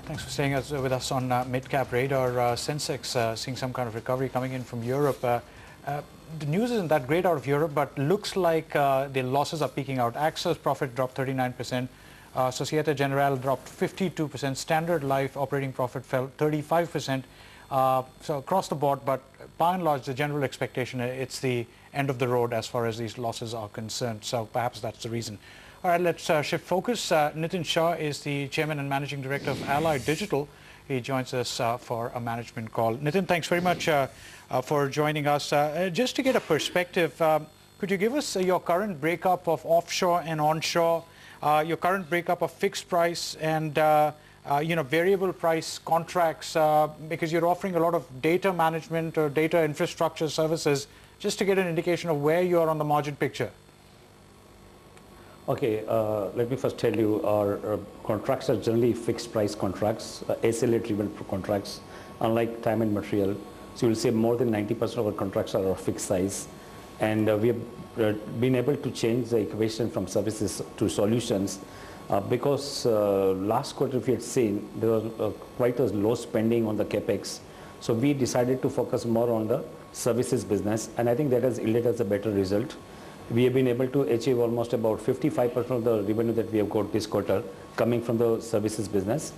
Thanks for staying with us on Mid-Cap Radar. Sensex seeing some kind of recovery coming in from Europe. The news isn't that great out of Europe, but looks like the losses are peaking out. AXA's profit dropped 39%, Societe Generale dropped 52%, Standard Life operating profit fell 35%. So across the board, but by and large, the general expectation, it's the end of the road as far as these losses are concerned. So perhaps that's the reason. All right, let's shift focus. Nitin Shah is the Chairman and Managing Director of Allied Digital. He joins us for a management call. Nitin, thanks very much for joining us. Just to get a perspective, could you give us your current breakup of offshore and onshore, your current breakup of fixed price and variable price contracts, because you're offering a lot of data management or data infrastructure services, just to get an indication of where you are on the margin picture. Okay, let me first tell you, our contracts are generally fixed price contracts, SLA-driven contracts, unlike time and material. So you'll see more than 90% of our contracts are of fixed size. And we have been able to change the equation from services to solutions because last quarter, if you had seen, there was quite a low spending on the CapEx. So we decided to focus more on the services business, and I think that has yielded us a better result. We have been able to achieve almost about 55% of the revenue that we have got this quarter coming from the services business.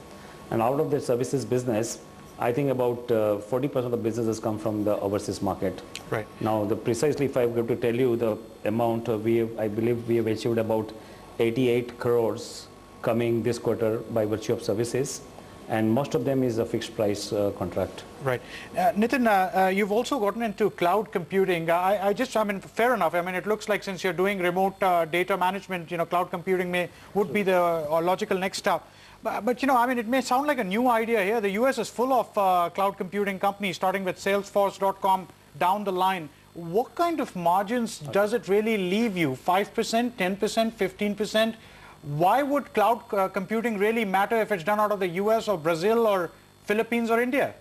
And out of the services business, I think about 40% of the business has come from the overseas market. Right. Now, precisely if I were to tell you the amount, I believe we have achieved about 88 crores coming this quarter by virtue of services. And most of them is a fixed price contract. Right. Nitin, you've also gotten into cloud computing. I mean, fair enough. I mean, it looks like since you're doing remote data management, cloud computing would be the logical next step. But I mean, it may sound like a new idea here. The US is full of cloud computing companies, starting with Salesforce.com down the line. What kind of margins does it really leave you? 5%, 10%, 15%? Why would cloud computing really matter if it's done out of the US or Brazil or Philippines or India?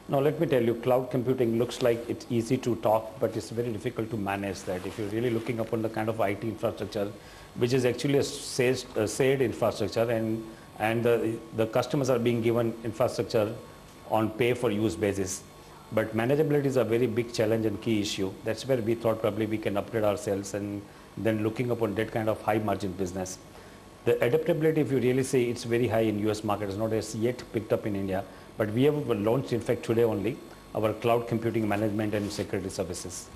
Now, let me tell you, cloud computing looks like it's easy to talk, but it's very difficult to manage that. If you're really looking upon the kind of IT infrastructure, which is actually a shared infrastructure, and the customers are being given infrastructure on pay-for-use basis. But manageability is a very big challenge and key issue. That's where we thought probably we can upgrade ourselves and then looking upon that kind of high margin business. The adaptability, if you really say, it's very high in US market. It's not as yet picked up in India, but we have launched, in fact, today only, our cloud computing management and security services.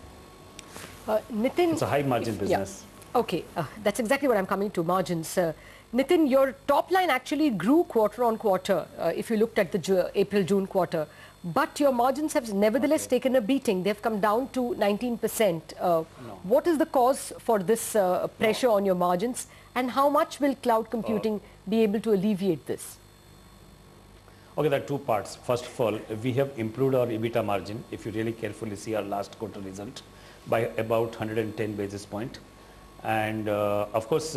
Nitin, it's a high margin business. Yeah. Okay, that's exactly what I'm coming to, margins. Nitin, your top line actually grew quarter on quarter if you looked at the April-June quarter. But your margins have nevertheless taken a beating. They've come down to 19%. What is the cause for this pressure on your margins? And how much will cloud computing be able to alleviate this? Okay, there are two parts. First of all, we have improved our EBITDA margin, if you really carefully see our last quarter result, by about 110 basis points. And of course,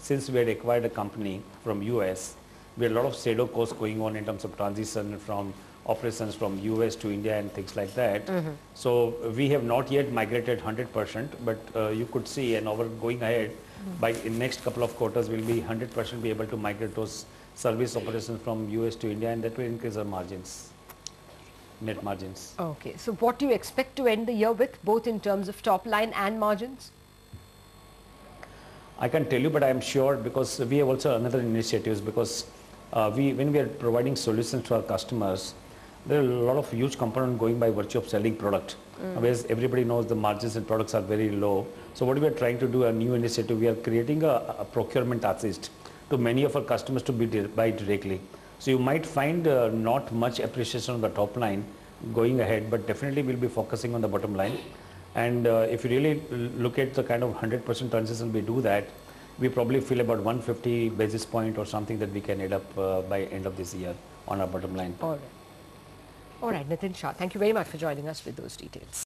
since we had acquired a company from US, we had a lot of shadow costs going on in terms of transition from operations from US to India and things like that. So we have not yet migrated 100%, but you could see, and over going ahead, by in next couple of quarters, we'll be 100% be able to migrate those service operations from US to India, and that will increase our margins, net margins. Okay, so what do you expect to end the year with, both in terms of top line and margins? I can't tell you, but I am sure, because we have also another initiatives, because when we are providing solutions to our customers, there are a lot of huge components going by virtue of selling product. Whereas everybody knows the margins and products are very low. So what we are trying to do, a new initiative, we are creating a procurement assist to many of our customers to buy directly. So you might find not much appreciation on the top line going ahead, but definitely we'll be focusing on the bottom line. And if you really look at the kind of 100% transition we do that, we probably feel about 150 basis point or something that we can add up by end of this year on our bottom line. All right. All right, Nitin Shah, thank you very much for joining us with those details.